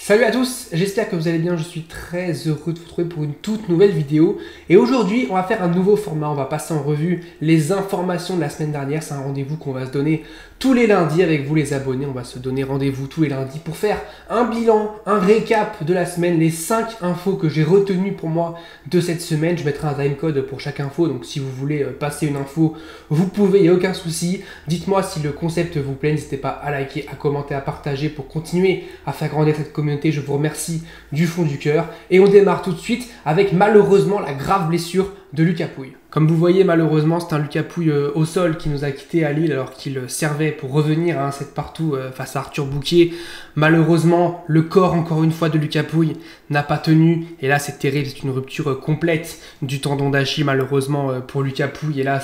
Salut à tous, j'espère que vous allez bien, je suis très heureux de vous retrouver pour une toute nouvelle vidéo. Et aujourd'hui, on va faire un nouveau format, on va passer en revue les informations de la semaine dernière. C'est un rendez-vous qu'on va se donner tous les lundis avec vous les abonnés. On va se donner rendez-vous tous les lundis pour faire un bilan, un récap de la semaine, les 5 infos que j'ai retenues pour moi de cette semaine. Je mettrai un timecode pour chaque info, donc si vous voulez passer une info, vous pouvez, il n'y a aucun souci. Dites-moi si le concept vous plaît, n'hésitez pas à liker, à commenter, à partager pour continuer à faire grandir cette communauté. Je vous remercie du fond du cœur. Et on démarre tout de suite avec malheureusement la grave blessure de Lucas Pouille. Comme vous voyez, malheureusement, c'est un Lucas Pouille au sol qui nous a quitté à Lille alors qu'il servait pour revenir à un 7 partout face à Arthur Bouquet. Malheureusement, le corps, encore une fois, de Lucas Pouille n'a pas tenu. Et là, c'est terrible, c'est une rupture complète du tendon d'Achille, malheureusement, pour Lucas Pouille. Et là,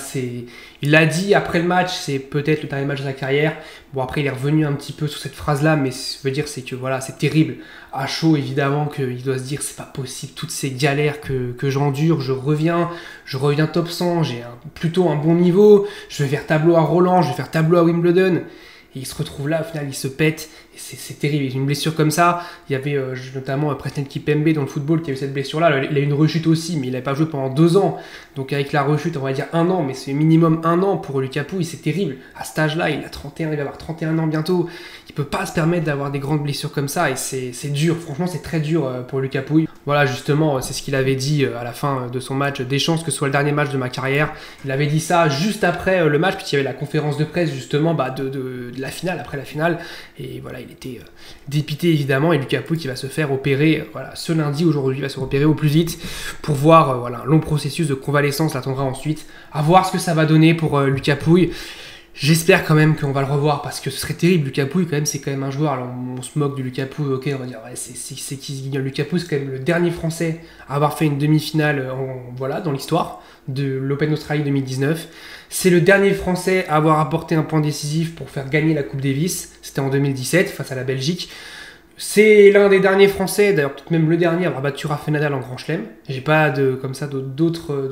il l'a dit après le match, c'est peut-être le dernier match de sa carrière. Bon, après, il est revenu un petit peu sur cette phrase-là, mais ce que je veux dire, c'est que voilà, c'est terrible. À chaud, évidemment, qu'il doit se dire, c'est pas possible, toutes ces galères que j'endure, je reviens top 100, j'ai plutôt un bon niveau, je vais faire tableau à Roland, je vais faire tableau à Wimbledon. Et il se retrouve là, au final, il se pète. Et c'est terrible. Une blessure comme ça, il y avait notamment Presnel Kimpembe dans le football qui a eu cette blessure-là. Il a eu une rechute aussi, mais il n'avait pas joué pendant 2 ans. Donc avec la rechute, on va dire 1 an, mais c'est minimum 1 an pour Lucas Pouille. C'est terrible. À cet âge-là, il va avoir 31 ans bientôt. Il ne peut pas se permettre d'avoir des grandes blessures comme ça. Et c'est dur. Franchement, c'est très dur pour Lucas Pouille. Voilà, justement, c'est ce qu'il avait dit à la fin de son match. Des chances que ce soit le dernier match de ma carrière. Il avait dit ça juste après le match, puisqu'il y avait la conférence de presse, justement, de la finale, après la finale. Et voilà, il était dépité, évidemment. Et Lucas Pouille qui va se faire opérer ce lundi, aujourd'hui, il va se opérer au plus vite pour voir un long processus de convalescence. L'attendra ensuite à voir ce que ça va donner pour Lucas Pouille. J'espère quand même qu'on va le revoir parce que ce serait terrible. Lucas Pouille, quand même, c'est quand même un joueur. Alors, on se moque de Lucas Pouille, ok, on va dire, ouais, c'est qui Guignol. Lucas Pouille, c'est quand même le dernier Français à avoir fait une demi-finale dans l'histoire de l'Open Australie 2019. C'est le dernier Français à avoir apporté un point décisif pour faire gagner la Coupe Davis. C'était en 2017 face à la Belgique. C'est l'un des derniers Français, d'ailleurs peut-être même le dernier, à avoir battu Rafael Nadal en Grand Chelem. J'ai pas d'autres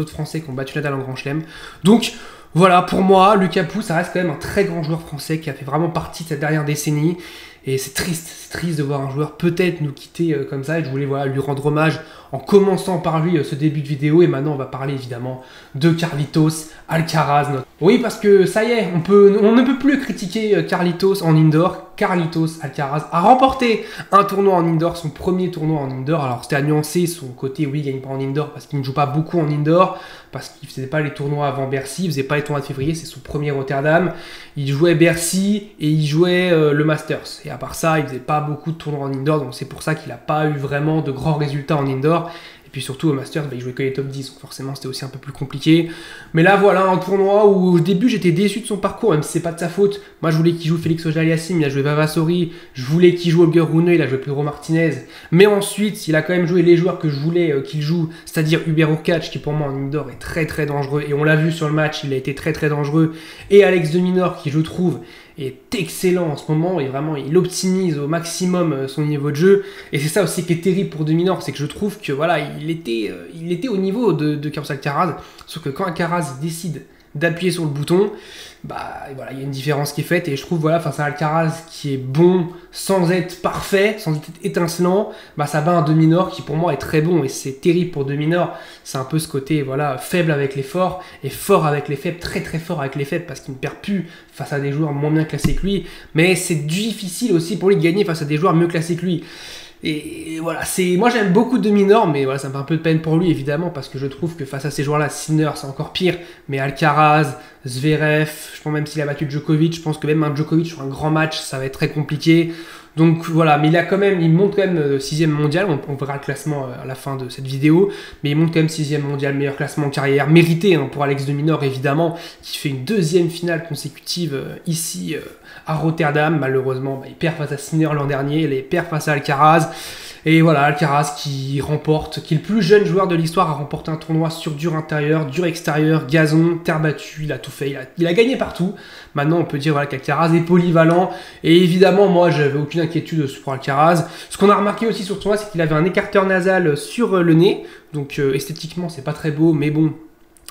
Français qui ont battu Nadal en Grand Chelem. Donc voilà, pour moi, Lucas Pouille, ça reste quand même un très grand joueur français qui a fait vraiment partie de cette dernière décennie. Et c'est triste de voir un joueur peut-être nous quitter comme ça. Et je voulais lui rendre hommage en commençant par lui ce début de vidéo. Et maintenant, on va parler évidemment de Carlitos Alcaraz. Oui, parce que ça y est, on ne peut plus critiquer Carlitos en indoor. Carlitos Alcaraz a remporté un tournoi en indoor, son premier tournoi en indoor. Alors c'était à nuancer son côté, oui, il gagne pas en indoor parce qu'il ne joue pas beaucoup en indoor, parce qu'il ne faisait pas les tournois avant Bercy, il ne faisait pas les tournois de février, c'est son premier Rotterdam. Il jouait Bercy et il jouait le Masters. Et à part ça, il ne faisait pas beaucoup de tournois en indoor, donc c'est pour ça qu'il n'a pas eu vraiment de grands résultats en indoor. Et puis surtout au Masters, il jouait que les top 10, donc forcément c'était aussi un peu plus compliqué. Mais là voilà, un tournoi où au début j'étais déçu de son parcours, même si c'est pas de sa faute. Moi je voulais qu'il joue Félix Auger-Aliassime, il a joué Vavasori, je voulais qu'il joue Holger Rune, il a joué Pedro Martinez. Mais ensuite, il a quand même joué les joueurs que je voulais qu'il joue, c'est-à-dire Hubert Hurkacz, qui pour moi en indoor est très très dangereux. Et on l'a vu sur le match, il a été très très dangereux. Et Alex de Minaur, qui je trouve est excellent en ce moment et vraiment il optimise au maximum son niveau de jeu. Et c'est ça aussi qui est terrible pour de Minaur, c'est que je trouve que voilà, il était au niveau de Carlos Alcaraz, sauf que quand Alcaraz décide d'appuyer sur le bouton, voilà, il y a une différence qui est faite. Et je trouve face à Alcaraz qui est bon sans être parfait, sans être étincelant, ça bat un de Minaur qui pour moi est très bon. Et c'est terrible pour de Minaur, c'est un peu ce côté faible avec les forts et fort avec les faibles, très très fort avec les faibles, parce qu'il ne perd plus face à des joueurs moins bien classés que lui. Mais c'est difficile aussi pour lui de gagner face à des joueurs mieux classés que lui. Et voilà, moi j'aime beaucoup de Minaur, mais voilà, ça me fait un peu de peine pour lui évidemment, parce que je trouve que face à ces joueurs-là, Sinner c'est encore pire, mais Alcaraz, Zverev, je pense même s'il a battu Djokovic, je pense que même un Djokovic sur un grand match, ça va être très compliqué. Donc voilà, mais il monte quand même 6ème mondial, on verra le classement à la fin de cette vidéo, mais il monte quand même 6ème mondial, meilleur classement en carrière, mérité pour Alex de Minaur évidemment, qui fait une 2e finale consécutive ici à Rotterdam. Malheureusement, il perd face à Sinner l'an dernier, il perd face à Alcaraz. Et voilà, Alcaraz qui est le plus jeune joueur de l'histoire à remporter un tournoi sur dur intérieur, dur extérieur, gazon, terre battue, il a tout fait, il a gagné partout. Maintenant, on peut dire qu'Alcaraz est polyvalent. Et évidemment, moi, j'avais aucune inquiétude pour Alcaraz. Ce qu'on a remarqué aussi sur le tournoi, c'est qu'il avait un écarteur nasal sur le nez. Donc esthétiquement, c'est pas très beau, mais bon,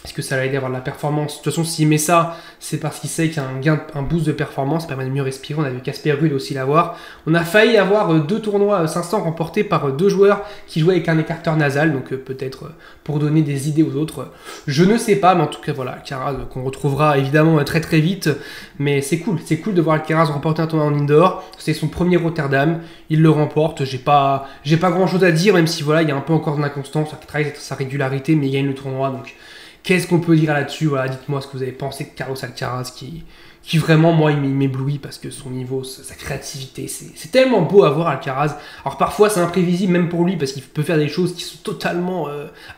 Est-ce que ça va aider à avoir de la performance? De toute façon, s'il met ça, c'est parce qu'il sait qu'il y a un gain, un boost de performance, ça permet de mieux respirer. On a vu Casper Ruud aussi l'avoir. On a failli avoir 2 tournois 500 remportés par 2 joueurs qui jouaient avec un écarteur nasal, donc peut-être pour donner des idées aux autres. Je ne sais pas, mais en tout cas, voilà, Alcaraz qu'on retrouvera évidemment très très vite. Mais c'est cool de voir Alcaraz remporter un tournoi en indoor. C'est son premier Rotterdam, il le remporte. J'ai pas grand chose à dire, même si voilà, il y a un peu encore de l'inconstance, il travaille sa régularité, mais il gagne le tournoi, donc. Qu'est-ce qu'on peut dire là-dessus? Voilà, dites-moi ce que vous avez pensé de Carlos Alcaraz qui vraiment, moi, il m'éblouit parce que son niveau, sa créativité, c'est tellement beau à voir Alcaraz. Alors parfois, c'est imprévisible même pour lui parce qu'il peut faire des choses qui sont totalement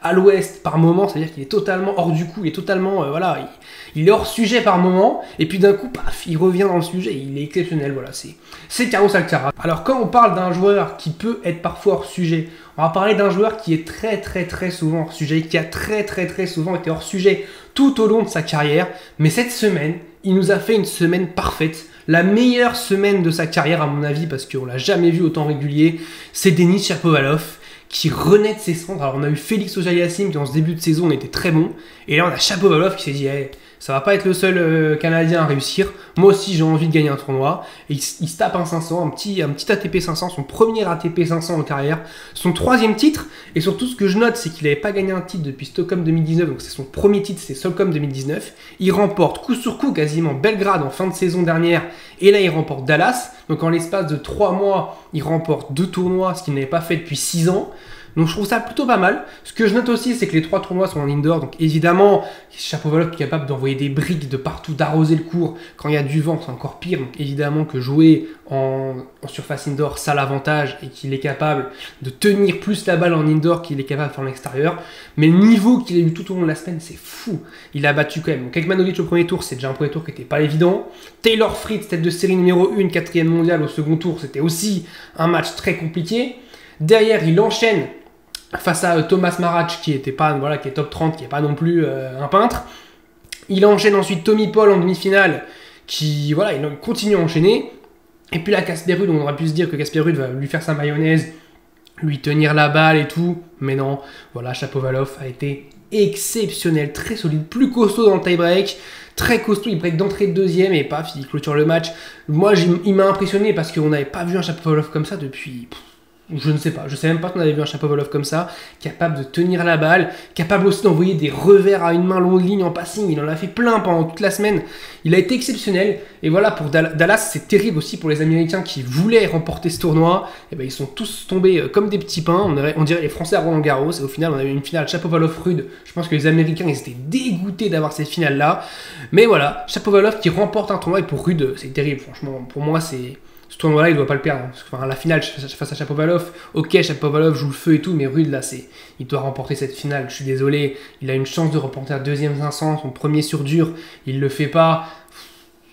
à l'ouest par moment, c'est-à-dire qu'il est totalement hors du coup, il est totalement, voilà, il est hors sujet par moment, et puis d'un coup, paf, il revient dans le sujet, il est exceptionnel, voilà, c'est Carlos Alcaraz. Alors quand on parle d'un joueur qui peut être parfois hors sujet, on va parler d'un joueur qui est très souvent hors sujet, qui a très souvent été hors sujet tout au long de sa carrière. Mais cette semaine, il nous a fait une semaine parfaite. La meilleure semaine de sa carrière à mon avis, parce qu'on l'a jamais vu autant régulier, c'est Denis Shapovalov qui renaît de ses cendres. Alors on a eu Félix Auger-Aliassime qui en ce début de saison était très bon. Et là on a Shapovalov qui s'est dit hey, ça va pas être le seul Canadien à réussir. Moi aussi j'ai envie de gagner un tournoi. Et il se tape un 500, un petit ATP 500, son premier ATP 500 en carrière, son 3e titre. Et surtout ce que je note c'est qu'il n'avait pas gagné un titre depuis Stockholm 2019, donc c'est son premier titre, c'est Stockholm 2019. Il remporte coup sur coup quasiment Belgrade en fin de saison dernière. Et là il remporte Dallas. Donc en l'espace de 3 mois, il remporte 2 tournois, ce qu'il n'avait pas fait depuis 6 ans. Donc je trouve ça plutôt pas mal. Ce que je note aussi, c'est que les 3 tournois sont en indoor. Donc évidemment, Shapovalov est capable d'envoyer des briques de partout, d'arroser le court. Quand il y a du vent, c'est encore pire. Donc évidemment que jouer en surface indoor, ça a l'avantage et qu'il est capable de tenir plus la balle en indoor qu'il est capable de faire en extérieur. Mais le niveau qu'il a eu tout au long de la semaine, c'est fou. Il a battu quand même. Donc Kekmanovic au premier tour, c'est déjà un premier tour qui n'était pas évident. Taylor Fritz, tête de série numéro 1, 4e mondial au second tour, c'était aussi un match très compliqué. Derrière, il enchaîne face à Thomas Marach qui était pas, voilà, qui est top 30, qui n'est pas non plus un peintre. Il enchaîne ensuite Tommy Paul en demi-finale, qui voilà, il continue à enchaîner. Et puis là, Casper Ruud, on aurait pu se dire que Casper Ruud va lui faire sa mayonnaise, lui tenir la balle et tout. Mais non, voilà, Shapovalov a été exceptionnel, très solide, plus costaud dans le tie-break. Très costaud, il break d'entrée de deuxième et paf, il clôture le match. Moi, il m'a impressionné parce qu'on n'avait pas vu un Shapovalov comme ça depuis... Je ne sais pas, je sais même pas qu'on avait vu un Shapovalov comme ça, capable de tenir la balle, capable aussi d'envoyer des revers à une main longue ligne en passing, il en a fait plein pendant toute la semaine, il a été exceptionnel, et voilà, pour Dallas, c'est terrible aussi pour les Américains qui voulaient remporter ce tournoi, et ben ils sont tous tombés comme des petits pains, on dirait les Français à Roland-Garros, et au final on a eu une finale Shapovalov-Ruud, je pense que les Américains ils étaient dégoûtés d'avoir cette finale-là, mais voilà, Shapovalov qui remporte un tournoi, et pour Ruud, c'est terrible, franchement, pour moi c'est... Ce tournoi-là, il ne doit pas le perdre. Enfin, la finale face à Shapovalov, ok, Shapovalov joue le feu et tout, mais Ruud, là, il doit remporter cette finale. Je suis désolé, il a une chance de remporter un 2e 500, son premier sur dur, il ne le fait pas.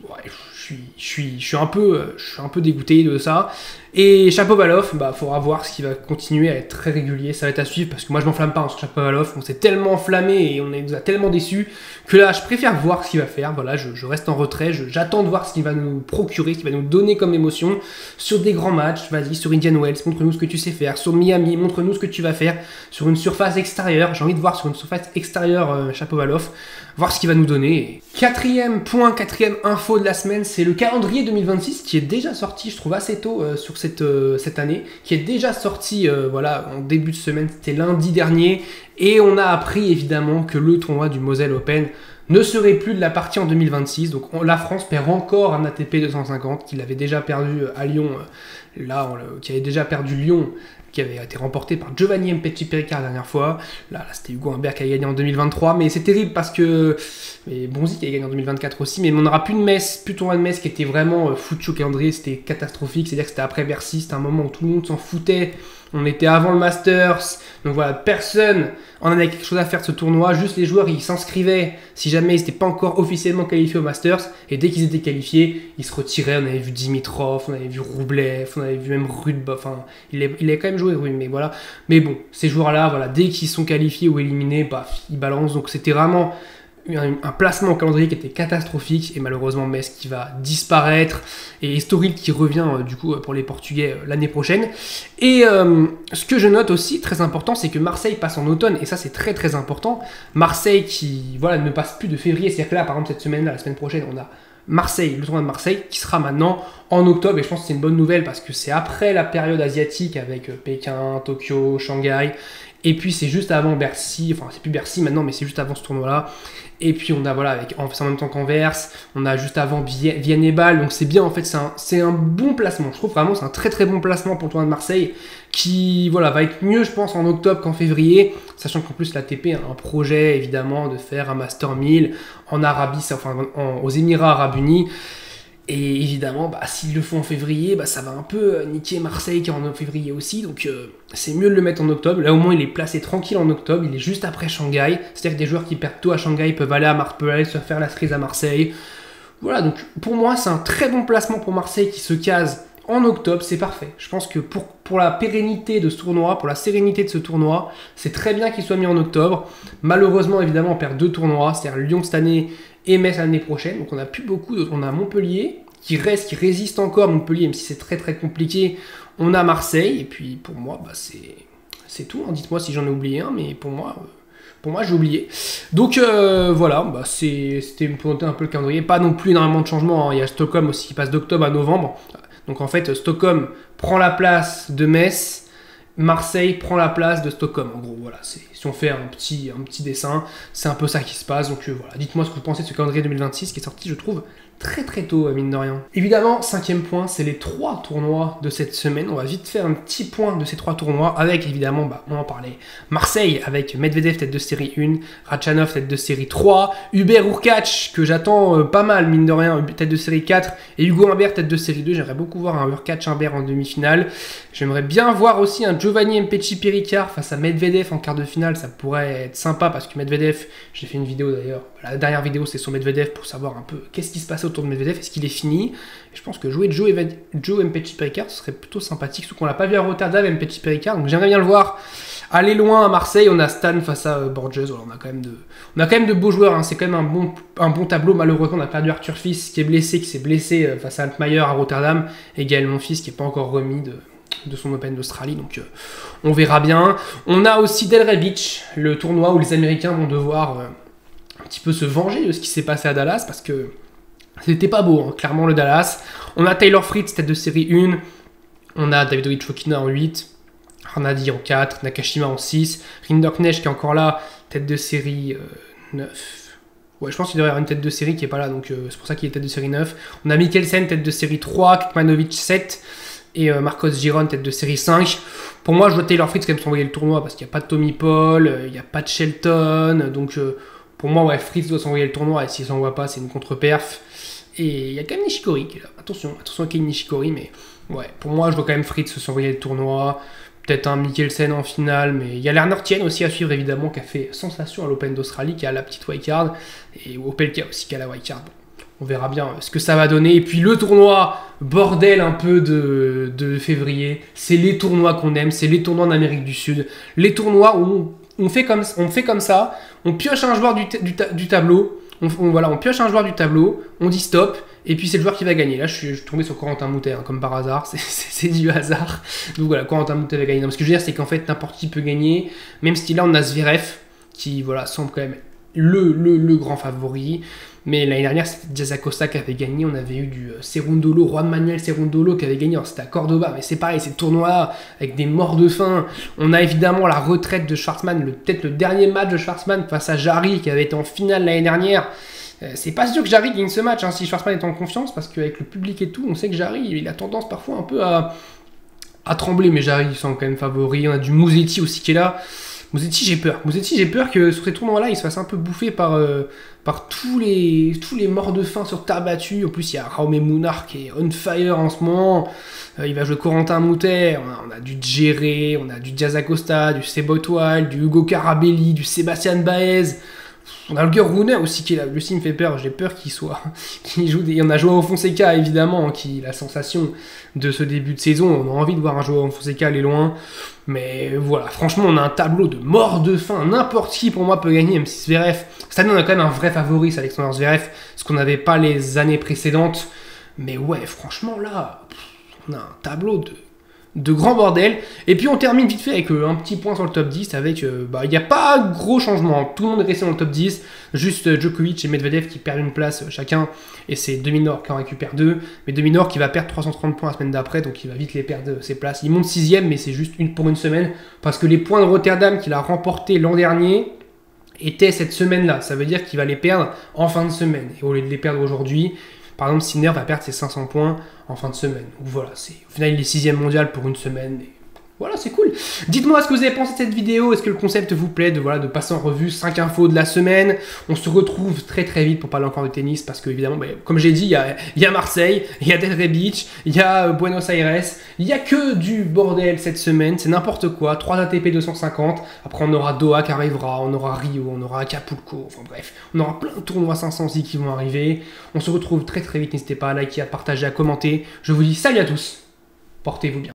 Ouais, je suis un peu dégoûté de ça. Et Shapovalov, bah, faudra voir ce qui va continuer à être très régulier. Ça va être à suivre parce que moi je m'enflamme pas sur Shapovalov. On s'est tellement enflammé et on nous a tellement déçus que là je préfère voir ce qu'il va faire. Voilà, je reste en retrait. J'attends de voir ce qu'il va nous procurer, ce qu'il va nous donner comme émotion sur des grands matchs. Vas-y, sur Indian Wells, montre-nous ce que tu sais faire. Sur Miami, montre-nous ce que tu vas faire. Sur une surface extérieure, j'ai envie de voir sur une surface extérieure Shapovalov, voir ce qu'il va nous donner. Quatrième info de la semaine, c'est le calendrier 2026 qui est déjà sorti, je trouve assez tôt sur cette année, qui est déjà sorti voilà, en début de semaine, c'était lundi dernier, et on a appris évidemment que le tournoi du Moselle Open ne serait plus de la partie en 2026, donc la France perd encore un ATP 250 qu'il avait déjà perdu à Lyon, qui avait déjà perdu Lyon, qui avait été remporté par Giovanni Mpetshi Pericard la dernière fois. Là c'était Hugo Humbert qui a gagné en 2023, mais c'est terrible parce que... Et Bonzi qui a gagné en 2024 aussi, mais on n'aura plus de tournoi de Metz qui était vraiment foutu au calendrier, c'était catastrophique, c'est-à-dire que c'était après Bercy, c'était un moment où tout le monde s'en foutait, on était avant le Masters, donc voilà, personne en avait quelque chose à faire de ce tournoi, juste les joueurs ils s'inscrivaient si jamais ils n'étaient pas encore officiellement qualifiés au Masters, et dès qu'ils étaient qualifiés, ils se retiraient. On avait vu Dimitrov, on avait vu Roublev, on avait vu même Ruud, enfin, il a quand même joué Ruud, mais voilà. Mais bon, ces joueurs-là, voilà, dès qu'ils sont qualifiés ou éliminés, bah, ils balancent, donc c'était vraiment un placement au calendrier qui était catastrophique et malheureusement Metz qui va disparaître et Estoril qui revient du coup pour les Portugais l'année prochaine. Et ce que je note aussi très important, c'est que Marseille passe en automne et ça c'est très très important. Marseille qui voilà ne passe plus de février, c'est-à-dire que là par exemple cette semaine, la semaine prochaine, on a Marseille, le tournoi de Marseille qui sera maintenant en octobre et je pense que c'est une bonne nouvelle parce que c'est après la période asiatique avec Pékin, Tokyo, Shanghai. Et puis c'est juste avant Bercy, enfin c'est plus Bercy maintenant, mais c'est juste avant ce tournoi-là. Et puis on a voilà, c'est en même temps qu'Anvers, on a juste avant Vienne et Bâle, donc c'est bien en fait, c'est un bon placement. Je trouve vraiment c'est un très très bon placement pour le tournoi de Marseille qui voilà, va être mieux je pense en octobre qu'en février, sachant qu'en plus l'ATP a un projet évidemment de faire un Master 1000 en Arabie, enfin aux Émirats Arabes Unis. Et évidemment, s'ils le font en février, ça va un peu niquer Marseille qui est en février aussi. Donc c'est mieux de le mettre en octobre. Là au moins il est placé tranquille en octobre. Il est juste après Shanghai. C'est-à-dire que des joueurs qui perdent tôt à Shanghai peuvent aller se faire la cerise à Marseille. Voilà, donc pour moi c'est un très bon placement pour Marseille qui se case en octobre. C'est parfait. Je pense que pour la pérennité de ce tournoi, pour la sérénité de ce tournoi, c'est très bien qu'il soit mis en octobre. Malheureusement évidemment on perd 2 tournois. C'est-à-dire Lyon cette année et Metz l'année prochaine, donc on n'a plus beaucoup d'autres. On a Montpellier qui résiste encore, Montpellier, même si c'est très très compliqué. On a Marseille, et puis pour moi, c'est tout. Hein. Dites-moi si j'en ai oublié un, mais pour moi j'ai oublié. Donc voilà, c'était pour noter un peu le calendrier. Pas non plus énormément de changements. Hein. Il y a Stockholm aussi qui passe d'octobre à novembre. Donc en fait, Stockholm prend la place de Metz. Marseille prend la place de Stockholm. En gros, voilà, si on fait un petit dessin, c'est un peu ça qui se passe. Donc voilà, dites-moi ce que vous pensez de ce calendrier 2026 qui est sorti, je trouve, très très tôt, mine de rien. Évidemment, 5e point, c'est les 3 tournois de cette semaine. On va vite faire un petit point de ces 3 tournois avec, évidemment, on en parlait, Marseille avec Medvedev tête de série 1, Ratchanov tête de série 3, Hubert Hurkacz que j'attends pas mal, mine de rien, tête de série 4, et Hugo Humbert tête de série 2. J'aimerais beaucoup voir un Hurkacz-Humbert en demi-finale. J'aimerais bien voir aussi un Giovanni Mpetshi-Péricard face à Medvedev en quart de finale. Ça pourrait être sympa parce que Medvedev, j'ai fait une vidéo d'ailleurs, la dernière vidéo c'est sur Medvedev pour savoir un peu qu'est-ce qui se passe autour de Medvedev, est-ce qu'il est fini. Et je pense que jouer Joe Mpetshi-Péricard ce serait plutôt sympathique, surtout qu'on l'a pas vu à Rotterdam, Mpetshi-Péricard, donc j'aimerais bien le voir aller loin à Marseille. On a Stan face à Borges, voilà, on a quand même de beaux joueurs, hein. C'est quand même un bon tableau. Malheureusement on a perdu Arthur Fils qui s'est blessé face à Altmaier à Rotterdam, et Gaël Monfils qui n'est pas encore remis de son Open d'Australie, donc on verra bien. On a aussi Delray Beach, le tournoi où les Américains vont devoir un petit peu se venger de ce qui s'est passé à Dallas, parce que c'était pas beau, hein, clairement le Dallas. On a Taylor Fritz, tête de série 1, on a Davidovich Fokina en 8, Hernadi en 4, Nakashima en 6, Rinderknecht qui est encore là, tête de série 9. Ouais, je pense qu'il devrait y avoir une tête de série qui est pas là, donc c'est pour ça qu'il est tête de série 9. On a Mikkelsen, tête de série 3, Kekmanovic 7, et Marcos Giron, tête de série 5. Pour moi, je vois Taylor Fritz quand même s'envoyer le tournoi parce qu'il n'y a pas de Tommy Paul, il n'y a pas de Shelton. Donc pour moi, ouais, Fritz doit s'envoyer le tournoi et s'il ne s'envoie pas, c'est une contre-perf. Et il y a quand même Nishikori qui est là. Attention à Kei Nishikori, mais ouais, pour moi, je vois quand même Fritz s'envoyer le tournoi. Peut-être un Mikkelsen en finale, mais il y a Lerner Tien aussi à suivre évidemment, qui a fait sensation à l'Open d'Australie, qui a la petite wildcard, et Opelka aussi qui a la wildcard. On verra bien ce que ça va donner. Et puis le tournoi, bordel un peu de février, c'est les tournois qu'on aime, c'est les tournois en Amérique du Sud. Les tournois où on fait comme ça, on pioche un joueur du tableau, on pioche un joueur du tableau, on dit stop, et puis c'est le joueur qui va gagner. Là, je suis tombé sur Corentin Moutet, hein, comme par hasard, c'est du hasard. Donc voilà, Corentin Moutet va gagner. Non, ce que je veux dire, c'est qu'en fait, n'importe qui peut gagner, même si là, on a Zverev, qui voilà, semble quand même le grand favori. Mais l'année dernière, c'était Diaz Acosta qui avait gagné. On avait eu du Cerundolo, Juan Manuel Cerundolo qui avait gagné. C'était à Cordoba, mais c'est pareil, ces tournois avec des morts de faim. On a évidemment la retraite de Schwartzmann, peut-être le dernier match de Schwartzmann face à Jarry qui avait été en finale l'année dernière. C'est pas sûr que Jarry gagne ce match, hein, si Schwartzmann est en confiance, parce qu'avec le public et tout, on sait que Jarry, il a tendance parfois un peu à trembler, mais Jarry, il semble quand même favori. On a du Musetti aussi qui est là. Musetti, j'ai peur que sur ces tournois-là, il se fasse un peu bouffer par tous les morts de faim sur terre battue. En plus, il y a Raume Mounar qui est on fire en ce moment. Il va jouer Corentin Moutet. On a du Djéré, on a du Diaz Acosta, du Sebot Wild, du Hugo Carabelli, du Sébastien Baez. On a le Rune aussi qui est là. Lui aussi, il me fait peur. J'ai peur qu'il joue des. On a Joao Fonseca évidemment, qui est la sensation de ce début de saison. On a envie de voir un Joao Fonseca aller loin. Mais voilà, franchement, on a un tableau de mort de faim. N'importe qui pour moi peut gagner, même si Zverev. Cette année, on a quand même un vrai favori, c'est Alexander Zverev, ce qu'on n'avait pas les années précédentes. Mais ouais, franchement, là, on a un tableau de grand bordel. Et puis on termine vite fait avec un petit point sur le top 10 avec, il n'y a pas gros changement. Tout le monde est resté dans le top 10. Juste Djokovic et Medvedev qui perdent une place chacun. Et c'est Dominor qui en récupère 2. Mais Dominor qui va perdre 330 points la semaine d'après. Donc il va vite les perdre ses places. Il monte 6ème, mais c'est juste pour une semaine. Parce que les points de Rotterdam qu'il a remportés l'an dernier étaient cette semaine-là. Ça veut dire qu'il va les perdre en fin de semaine. Et au lieu de les perdre aujourd'hui, par exemple, Sinner va perdre ses 500 points en fin de semaine. Donc voilà, au final, il est 6ème mondial pour une semaine. Et voilà, c'est cool. Dites-moi ce que vous avez pensé de cette vidéo. Est-ce que le concept vous plaît de passer en revue 5 infos de la semaine? On se retrouve très très vite pour parler encore de tennis parce que, évidemment, comme j'ai dit, il y a Marseille, il y a Delray Beach, il y a Buenos Aires. Il n'y a que du bordel cette semaine. C'est n'importe quoi. 3 ATP 250. Après, on aura Doha qui arrivera. On aura Rio. On aura Acapulco. Enfin bref, on aura plein de tournois 500 aussi qui vont arriver. On se retrouve très très vite. N'hésitez pas à liker, à partager, à commenter. Je vous dis salut à tous. Portez-vous bien.